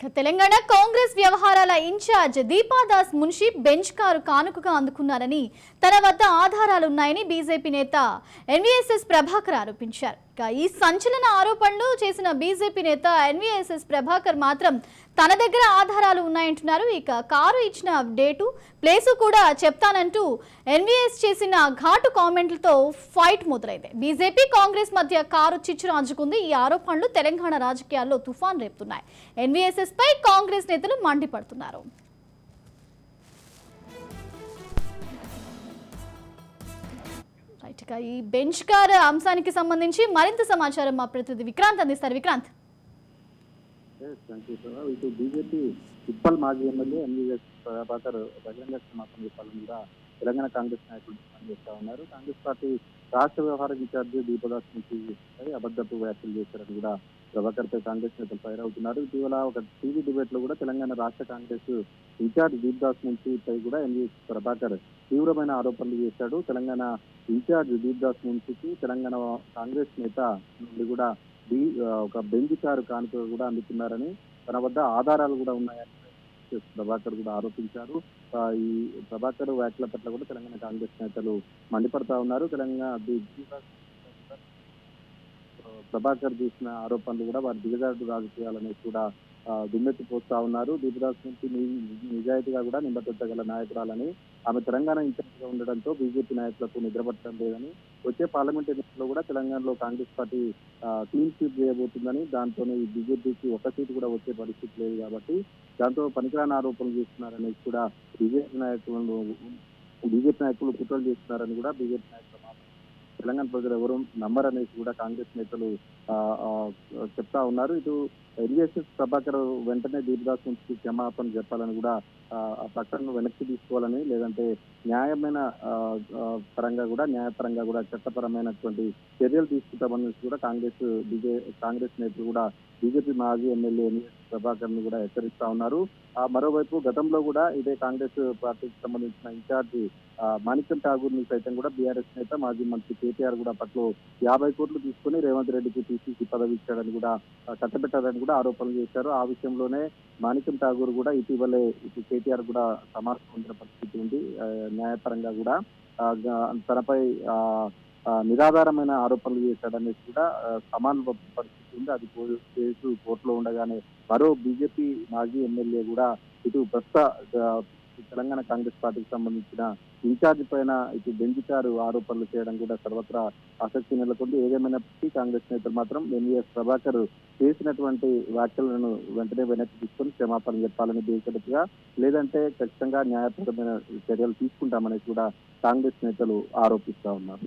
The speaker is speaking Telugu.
తెలంగాణ కాంగ్రెస్ వ్యవహారాల in charge Deepa Das Munshi Benz car కానుకగా అందుకున్నారని తన వద్ద ఆధారాలున్నాయని బీజేపీ నేత ఎన్వీఎస్ఎస్ ప్రభాకర్ ఆరోపించారు. ఈ సంచలన ఆరోపణలు చేసిన బీజేపీ నేత ఎన్వీఎస్ఎస్ ప్రభాకర్ మాత్రం తన దగ్గర ఆధారాలు ఉన్నాయంటున్నారు. ఇక కారు ఇచ్చిన డేటు ప్లేసు కూడా చెప్తానంటూ ఎన్వీఎస్ చేసిన ఘాటు కామెంట్లతో ఫైట్ మొదలైంది. బీజేపీ కాంగ్రెస్ మధ్య కారు చిచ్చు రాజుకుంది. ఈ ఆరోపణలు తెలంగాణ రాజకీయాల్లో తుఫాన్ రేపుతున్నాయి. ఎన్వీఎస్ఎస్ పై కాంగ్రెస్ నేతలు మండిపడుతున్నారు. ఈ బెంచ్ కార్ అంశానికి సంబంధించి మరింత సమాచారం మా ప్రతినిధి విక్రాంత్ అందిస్తారు. విక్రాంత్, ఇటు బీజేపీ ఉప్పల్ మాజీ ఎమ్మెల్యే ఎన్వీఎస్ ప్రభాకర్ బహిరంగ క్షమాపణ చెప్పాలని కూడా తెలంగాణ కాంగ్రెస్ నాయకులు డిమాండ్ చేస్తా ఉన్నారు. కాంగ్రెస్ పార్టీ రాష్ట్ర వ్యవహార ఇన్ఛార్జి దీపదాస్ నుంచి అబద్ధపు వ్యాఖ్యలు చేశారని కూడా ప్రభాకర్ పై కాంగ్రెస్ నేతలు ఫైర్ అవుతున్నారు. ఇటీవల ఒక టీవీ డిబేట్ లో కూడా తెలంగాణ రాష్ట్ర కాంగ్రెస్ ఇన్ఛార్జ్ దీపదాస్ నుంచి పై కూడా ఎన్వీఎస్ ప్రభాకర్ తీవ్రమైన ఆరోపణలు చేశాడు. తెలంగాణ ఇన్ఛార్జ్ దీపదాస్ నుంచి తెలంగాణ కాంగ్రెస్ నేత నుండి కూడా ఒక బెంచ్ కారు కానుక కూడా అందుకున్నారని, తన వద్ద ఆధారాలు కూడా ఉన్నాయని ప్రభాకర్ కూడా ఆరోపించారు. ఈ ప్రభాకర్ వ్యాఖ్యల పట్ల కూడా తెలంగాణ కాంగ్రెస్ నేతలు మండిపడతా ఉన్నారు. తెలంగాణ ప్రభాకర్ చేసిన ఆరోపణలు కూడా వారి దిగజారుడు రాజకీయాలనేది కూడా దుమ్మెత్తిపోస్తా ఉన్నారు. దీపదాస్ నుంచి నిజాయితీగా కూడా నిబద్ధత నాయకురాలని, ఆమె తెలంగాణ ఇన్ఛార్జిగా ఉండడంతో బీజేపీ నాయకులకు నిద్రపట్టడం లేదని, వచ్చే పార్లమెంట్ ఎన్నికల్లో కూడా తెలంగాణలో కాంగ్రెస్ పార్టీ క్లీన్ స్వీప్ చేయబోతుందని, దాంతో బీజేపీకి ఒక సీటు కూడా వచ్చే పరిస్థితి లేదు కాబట్టి దాంతో పనికిరాని ఆరోపణలు చేస్తున్నారనేది కూడా బీజేపీ నాయకులు కుట్రలు చేస్తున్నారని కూడా బీజేపీ నాయకులు తెలంగాణ ప్రజలు ఎవరు నమ్మరనేసి కూడా కాంగ్రెస్ నేతలు చెప్తా ఉన్నారు. ఇటు ఎన్వీఎస్ఎస్ ప్రభాకర్ వెంటనే దీపదాస్ నుంచి క్షమాపణ చెప్పాలని కూడా ఆ ప్రకటనను వెనక్కి తీసుకోవాలని, లేదంటే న్యాయపరంగా కూడా చట్టపరమైనటువంటి చర్యలు తీసుకుంటామని కూడా కాంగ్రెస్ నేతలు కూడా బీజేపీ మాజీ ఎమ్మెల్యే ఎన్వీఎస్ ప్రభాకర్ ను కూడా హెచ్చరిస్తా ఉన్నారు. మరోవైపు గతంలో కూడా ఇదే కాంగ్రెస్ పార్టీకి సంబంధించిన ఇన్ఛార్జి మాణిక్యం ఠాగూర్ ని సైతం కూడా బీఆర్ఎస్ నేత మాజీ మంత్రి కేటీఆర్ కూడా అప్పట్లో 50 కోట్లు తీసుకుని రేవంత్ రెడ్డికి పిసిసి పదవి ఇచ్చాడని కూడా కట్టబెట్టారని కూడా ఆరోపణలు చేశారు. ఆ విషయంలోనే మాణిక్యం ఠాగూర్ కూడా ఇటీవలే కేటీఆర్ కూడా సమాచారం పొందిన పరిస్థితి ఉంది. న్యాయపరంగా కూడా తనపై నిరాధారమైన ఆరోపణలు చేశాడనేసి కూడా సమాన పరిస్థితి ఉంది. అది కేసు కోర్టులో ఉండగానే మరో బీజేపీ మాజీ ఎమ్మెల్యే కూడా ఇటు తెలంగాణ కాంగ్రెస్ పార్టీకి సంబంధించిన ఇన్ఛార్జ్ పైన ఇటు బెంచ్ కారు ఆరోపణలు చేయడం కూడా సర్వత్రా ఆసక్తి నెలకొంది. ఏదేమైనప్పటికీ కాంగ్రెస్ నేతలు మాత్రం ఎన్వీఎస్ ప్రభాకర్ చేసినటువంటి వ్యాఖ్యలను వెంటనే వెనక్కి తీసుకొని క్షమాపణ చెప్పాలని బేసికగా, లేదంటే ఖచ్చితంగా న్యాయపరమైన చర్యలు తీసుకుంటామనేసి కూడా కాంగ్రెస్ నేతలు ఆరోపిస్తా ఉన్నారు.